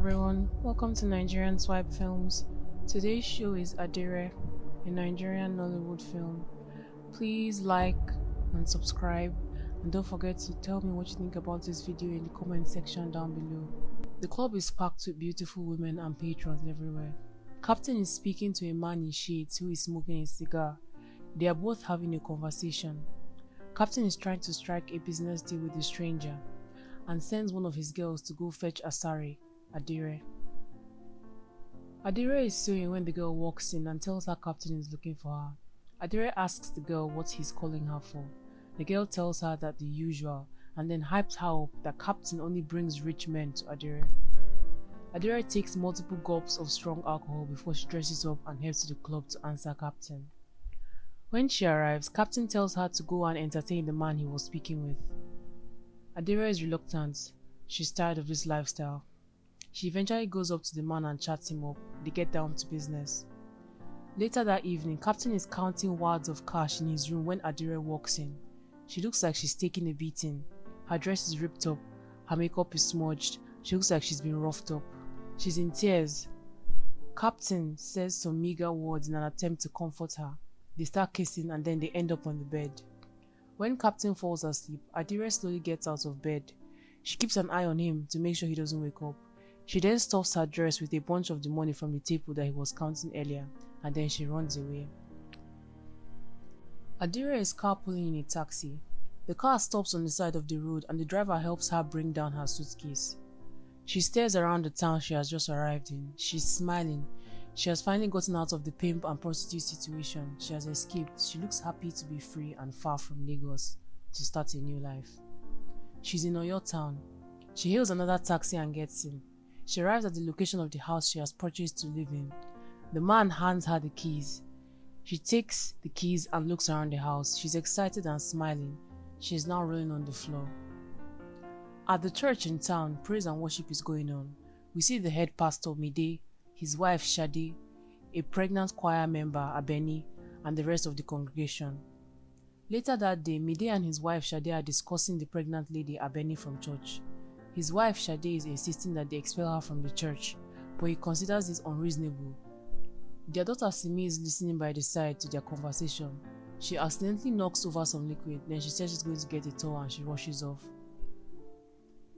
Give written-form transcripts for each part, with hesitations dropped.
everyone, welcome to Nigerian Swipe Films. Today's show is Adire, a Nigerian Nollywood film. Please like and subscribe, and don't forget to tell me what you think about this video in the comment section down below. The club is packed with beautiful women and patrons everywhere. Captain is speaking to a man in shades who is smoking a cigar. They are both having a conversation. Captain is trying to strike a business deal with a stranger and sends one of his girls to go fetch Asari, Adire. Adire is sewing when the girl walks in and tells her Captain is looking for her. Adire asks the girl what he's calling her for. The girl tells her that the usual and then hypes her up that Captain only brings rich men to Adire. Adire takes multiple gulps of strong alcohol before she dresses up and heads to the club to answer Captain. When she arrives, Captain tells her to go and entertain the man he was speaking with. Adire is reluctant. She's tired of this lifestyle. She eventually goes up to the man and chats him up. They get down to business. Later that evening, Captain is counting wads of cash in his room when Adire walks in. She looks like she's taking a beating. Her dress is ripped up. Her makeup is smudged. She looks like she's been roughed up. She's in tears. Captain says some meager words in an attempt to comfort her. They start kissing and then they end up on the bed. When Captain falls asleep, Adire slowly gets out of bed. She keeps an eye on him to make sure he doesn't wake up. She then stuffs her dress with a bunch of the money from the table that he was counting earlier, and then she runs away. Adire is carpooling in a taxi. The car stops on the side of the road and the driver helps her bring down her suitcase. She stares around the town she has just arrived in. She's smiling. She has finally gotten out of the pimp and prostitute situation. She has escaped. She looks happy to be free and far from Lagos to start a new life. She's in Oyo town. She hails another taxi and gets in. She arrives at the location of the house she has purchased to live in. The man hands her the keys. She takes the keys and looks around the house. She's excited and smiling. She is now rolling on the floor. At the church in town, praise and worship is going on. We see the head pastor Mide, his wife Shadi, a pregnant choir member Abeni, and the rest of the congregation. Later that day, Mide and his wife Shadi are discussing the pregnant lady Abeni from church. His wife Shadi is insisting that they expel her from the church, but he considers this unreasonable. Their daughter Simi is listening by the side to their conversation. She accidentally knocks over some liquid, then she says she's going to get a towel and she rushes off.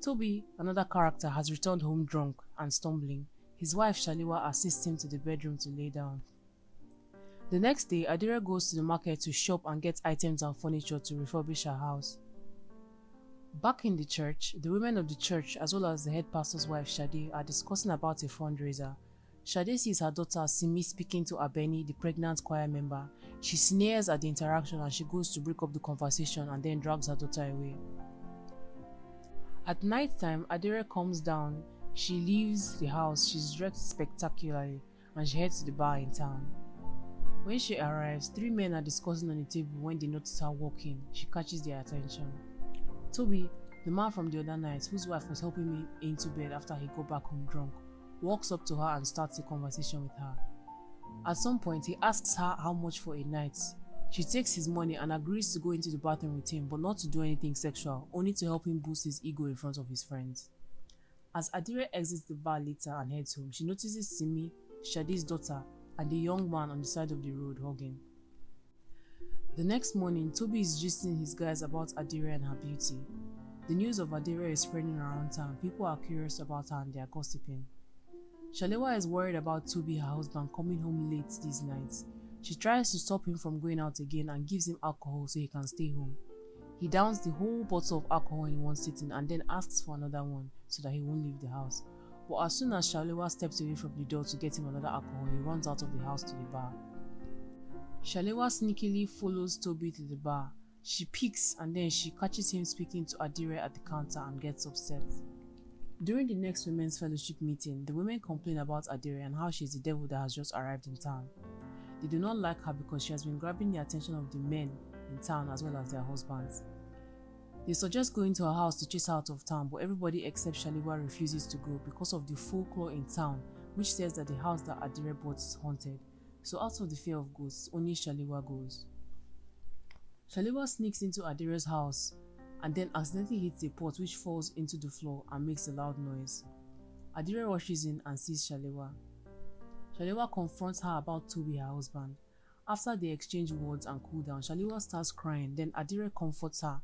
Toby, another character, has returned home drunk and stumbling. His wife Shaliwa assists him to the bedroom to lay down. The next day, Adire goes to the market to shop and get items and furniture to refurbish her house. Back in the church, the women of the church as well as the head pastor's wife Shade are discussing about a fundraiser. Shade sees her daughter Simi speaking to Abeni, the pregnant choir member. She sneers at the interaction and she goes to break up the conversation and then drags her daughter away. At night time, Adire comes down. She leaves the house. She's dressed spectacularly and she heads to the bar in town. When she arrives, 3 men are discussing on the table when they notice her walking. She catches their attention. Toby, the man from the other night, whose wife was helping me into bed after he got back home drunk, walks up to her and starts a conversation with her. At some point, he asks her how much for a night. She takes his money and agrees to go into the bathroom with him, but not to do anything sexual, only to help him boost his ego in front of his friends. As Adire exits the bar later and heads home, she notices Simi, Shadi's daughter, and the young man on the side of the road hugging. The next morning, Toby is gisting his guys about Adire and her beauty. The news of Adire is spreading around town. People are curious about her and they are gossiping. Shalewa is worried about Toby, her husband, coming home late these nights. She tries to stop him from going out again and gives him alcohol so he can stay home. He downs the whole bottle of alcohol in one sitting and then asks for another one so that he won't leave the house. But as soon as Shalewa steps away from the door to get him another alcohol, he runs out of the house to the bar. Shalewa sneakily follows Toby to the bar. She peeks and then she catches him speaking to Adire at the counter and gets upset. During the next women's fellowship meeting, the women complain about Adire and how she is the devil that has just arrived in town. They do not like her because she has been grabbing the attention of the men in town as well as their husbands. They suggest going to her house to chase her out of town, but everybody except Shaliwa refuses to go because of the folklore in town, which says that the house that Adire bought is haunted. So out of the fear of ghosts, only Shaliwa goes. Shaliwa sneaks into Adire's house and then accidentally hits a pot which falls into the floor and makes a loud noise. Adire rushes in and sees Shalewa. Shalewa confronts her about Toby, her husband. After they exchange words and cool down, Shalewa starts crying, then Adire comforts her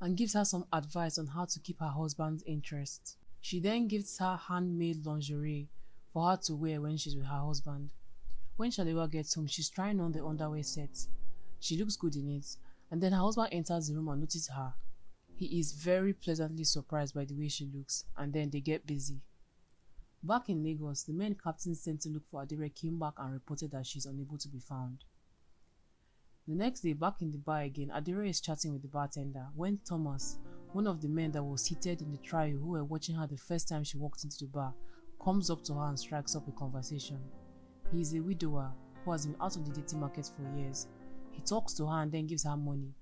and gives her some advice on how to keep her husband's interest. She then gives her handmade lingerie for her to wear when she's with her husband. When Shalewa gets home, she's trying on the underwear set. She looks good in it, and then her husband enters the room and notices her. He is very pleasantly surprised by the way she looks, and then they get busy. Back in Lagos, the men captain sent to look for Adire came back and reported that she is unable to be found. The next day, back in the bar again, Adire is chatting with the bartender when Thomas, one of the men that was seated in the trio who were watching her the first time she walked into the bar, comes up to her and strikes up a conversation. He is a widower who has been out of the dating market for years. He talks to her and then gives her money.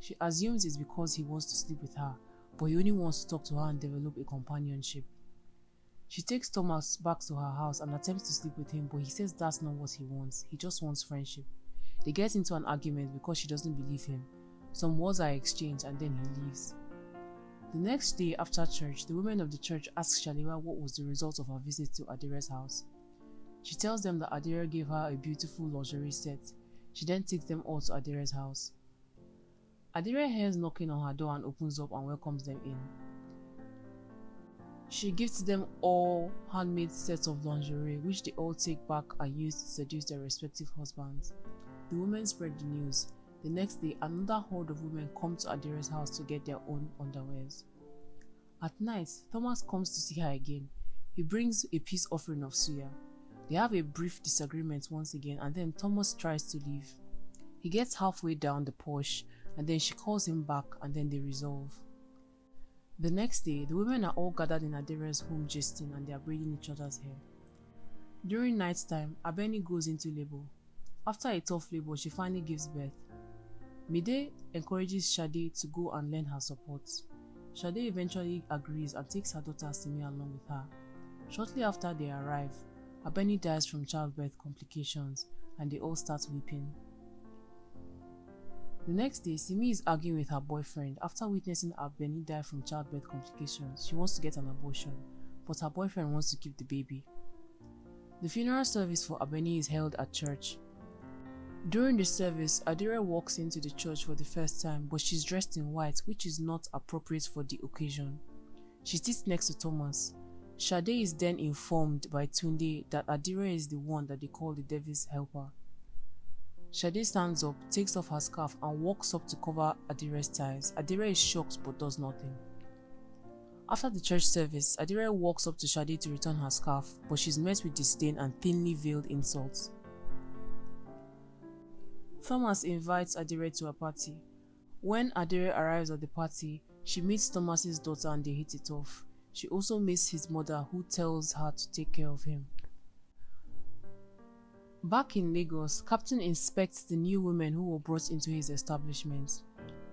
She assumes it's because he wants to sleep with her, but he only wants to talk to her and develop a companionship. She takes Thomas back to her house and attempts to sleep with him, but he says that's not what he wants. He just wants friendship. They get into an argument because she doesn't believe him. Some words are exchanged and then he leaves. The next day after church, the women of the church ask Shalewa what was the result of her visit to Adire's house. She tells them that Adire gave her a beautiful lingerie set. She then takes them all to Adire's house. Adire hears knocking on her door and opens up and welcomes them in. She gives them all handmade sets of lingerie, which they all take back and use to seduce their respective husbands. The women spread the news. The next day, another horde of women come to Adire's house to get their own underwears. At night, Thomas comes to see her again. He brings a peace offering of suya. They have a brief disagreement once again, and then Thomas tries to leave. He gets halfway down the porch, and then she calls him back, and then they resolve. The next day, the women are all gathered in Adire's home gisting, and they are braiding each other's hair. During nighttime, Abeni goes into labor. After a tough labor, she finally gives birth. Mide encourages Shade to go and lend her support. Shade eventually agrees and takes her daughter Simi along with her. Shortly after they arrive, Abeni dies from childbirth complications and they all start weeping. The next day, Simi is arguing with her boyfriend. After witnessing Abeni die from childbirth complications, she wants to get an abortion, but her boyfriend wants to keep the baby. The funeral service for Abeni is held at church. During the service, Adire walks into the church for the first time, but she's dressed in white, which is not appropriate for the occasion. She sits next to Thomas. Shade is then informed by Tunde that Adire is the one that they call the devil's helper. Shade stands up, takes off her scarf and walks up to cover Adire's ties. Adire is shocked but does nothing. After the church service, Adire walks up to Shade to return her scarf, but she's met with disdain and thinly veiled insults. Thomas invites Adire to a party. When Adire arrives at the party, she meets Thomas's daughter and they hit it off. She also meets his mother, who tells her to take care of him. Back in Lagos, Captain inspects the new women who were brought into his establishment.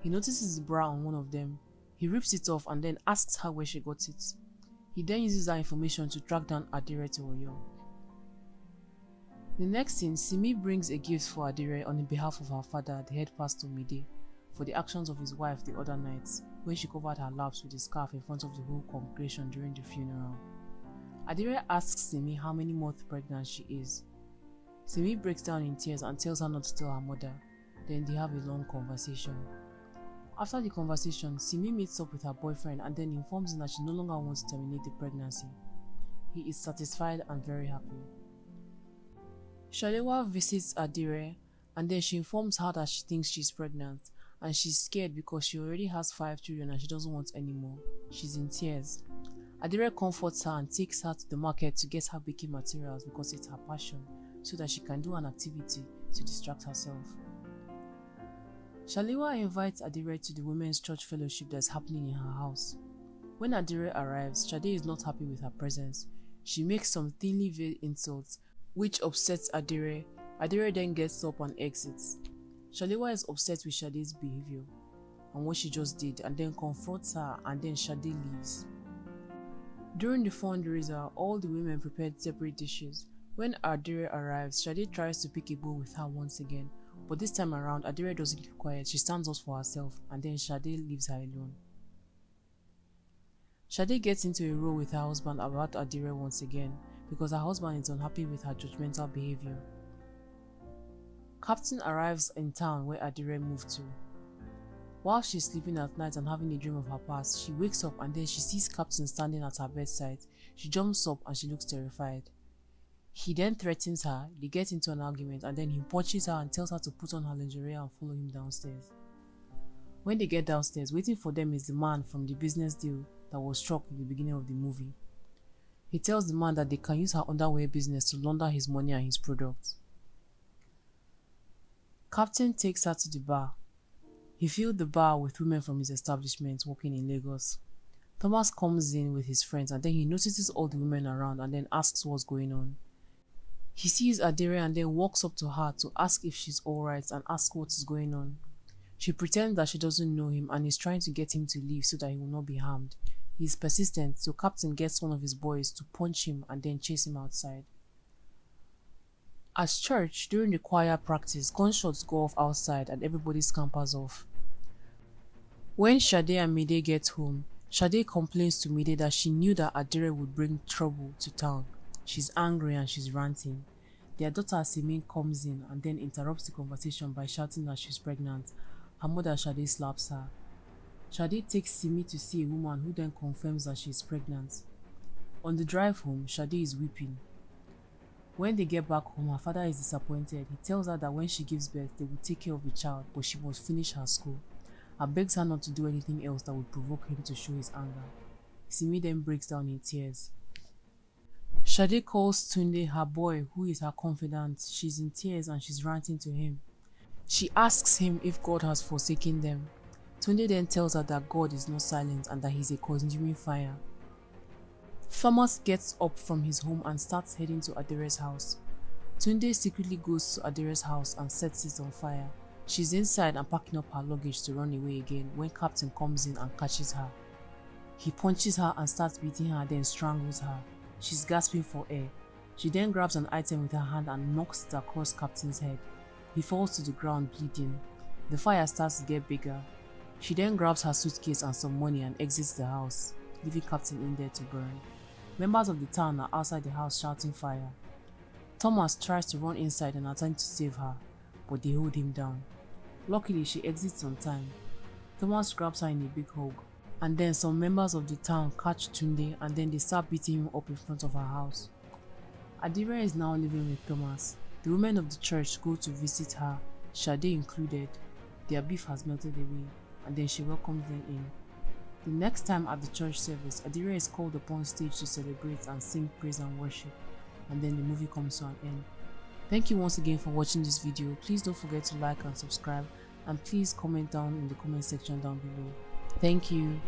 He notices the bra on one of them. He rips it off and then asks her where she got it. He then uses that information to track down Adire to Oyo. The next scene, Simi brings a gift for Adire on behalf of her father, the head pastor Mide, for the actions of his wife the other nights, when she covered her laps with a scarf in front of the whole congregation during the funeral. Adire asks Simi how many months pregnant she is. Simi breaks down in tears and tells her not to tell her mother. Then they have a long conversation. After the conversation, Simi meets up with her boyfriend and then informs him that she no longer wants to terminate the pregnancy. He is satisfied and very happy. Shalewa visits Adire and then she informs her that she thinks she's pregnant and she's scared because she already has 5 children and she doesn't want any more. She's in tears. Adire comforts her and takes her to the market to get her baking materials because it's her passion, so that she can do an activity to distract herself. Shalewa invites Adire to the women's church fellowship that's happening in her house. When Adire arrives, Shade is not happy with her presence. She makes some thinly veiled insults which upsets Adire. Adire then gets up and exits. Shalewa is upset with Shade's behavior and what she just did and then confronts her and then Shade leaves. During the fundraiser, all the women prepared separate dishes. When Adire arrives, Shade tries to pick a bowl with her once again, but this time around Adire doesn't keep quiet. She stands up for herself and then Shade leaves her alone. Shade gets into a row with her husband about Adire once again because her husband is unhappy with her judgmental behavior. Captain arrives in town where Adire moved to. While she's sleeping at night and having a dream of her past, she wakes up and then she sees Captain standing at her bedside. She jumps up and she looks terrified. He then threatens her, they get into an argument, and then he punches her and tells her to put on her lingerie and follow him downstairs. When they get downstairs, waiting for them is the man from the business deal that was struck in the beginning of the movie. He tells the man that they can use her underwear business to launder his money and his products. Captain takes her to the bar. He filled the bar with women from his establishment working in Lagos. Thomas comes in with his friends and then he notices all the women around and then asks what's going on. He sees Adire and then walks up to her to ask if she's alright and ask what is going on. She pretends that she doesn't know him and is trying to get him to leave so that he will not be harmed. He is persistent, so Captain gets one of his boys to punch him and then chase him outside. At church, during the choir practice, gunshots go off outside and everybody scampers off. When Shade and Mide get home, Shade complains to Mide that she knew that Adire would bring trouble to town. She's angry and she's ranting. Their daughter Simin comes in and then interrupts the conversation by shouting that she's pregnant. Her mother Shade slaps her. Shade takes Simi to see a woman who then confirms that she is pregnant. On the drive home, Shade is weeping. When they get back home, her father is disappointed. He tells her that when she gives birth, they will take care of the child, but she must finish her school, and begs her not to do anything else that would provoke him to show his anger. Simi then breaks down in tears. Shade calls Tunde her boy, who is her confidant. She's in tears and she's ranting to him. She asks him if God has forsaken them. Tunde then tells her that God is not silent and that he's a consuming fire. Thomas gets up from his home and starts heading to Adire's house. Tunde secretly goes to Adire's house and sets it on fire. She's inside and packing up her luggage to run away again when Captain comes in and catches her. He punches her and starts beating her, then strangles her. She's gasping for air. She then grabs an item with her hand and knocks it across Captain's head. He falls to the ground bleeding. The fire starts to get bigger. She then grabs her suitcase and some money and exits the house, leaving Captain in there to burn. Members of the town are outside the house shouting fire. Thomas tries to run inside and attempt to save her, but they hold him down. Luckily, she exits on time. Thomas grabs her in a big hug, and then some members of the town catch Tunde and then they start beating him up in front of her house. Adire is now living with Thomas. The women of the church go to visit her, Shade included. Their beef has melted away, and then she welcomes them in. The next time at the church service, Adire is called upon stage to celebrate and sing praise and worship, and then the movie comes to an end. Thank you once again for watching this video. Please don't forget to like and subscribe, and please comment down in the comment section down below. Thank you.